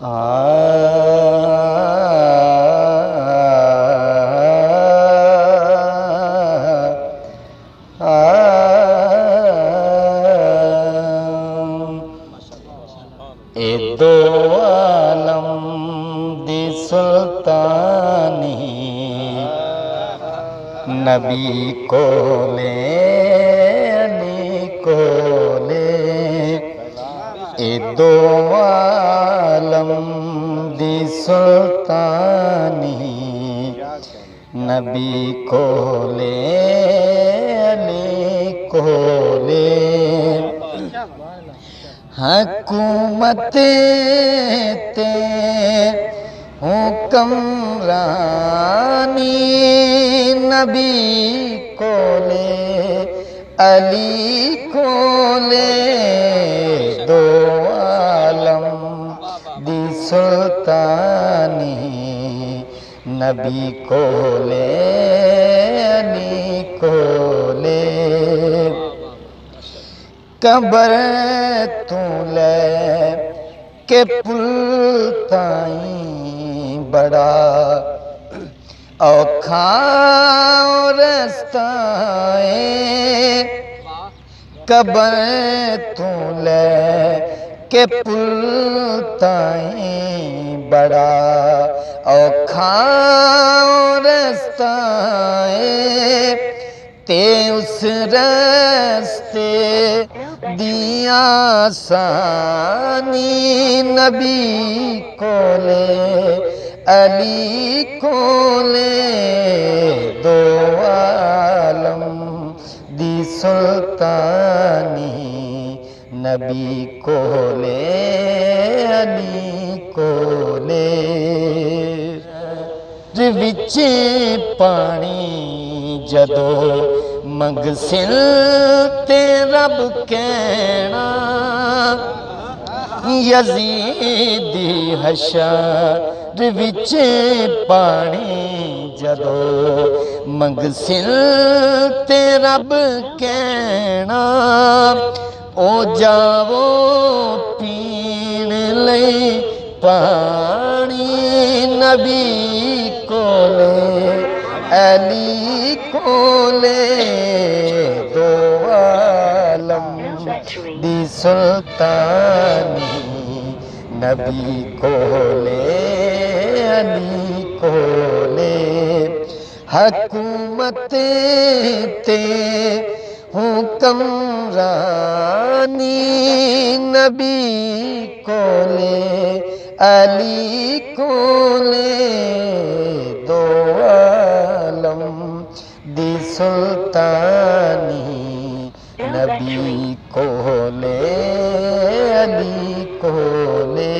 اے دو عالم دی سلطانی نبی کولے علی کولے اے دو عالم دی سلطانی نبی کولے علی کولے حکومت تے حکمرانی نبی کولے علی کولے دو عالم دی سلطانی نبی کولے علی کولے قبر تو لے کے پل تائیں بڑا اوکھا رستہ ہے قبر تو لے کے پل تائیں بڑا اوکھا رستہ ہے تے اس رستے دیا آسانی نبی کولے علی کولے دو عالم دی سلطانی نبی کولے علی کولے وچے پانی جدو منگسل تے رب کہنا یزیدی حشر وچے پانی جدو منگسل تے رب کہنا او جاؤ پین لئی پانی نبی کولے علی کولے دو عالم دی سلطانی نبی کولے علی کولے حکومت تے حکمرانی نبی کولے علی کولے دو عالم دی سلطانی نبی کولے علی کولے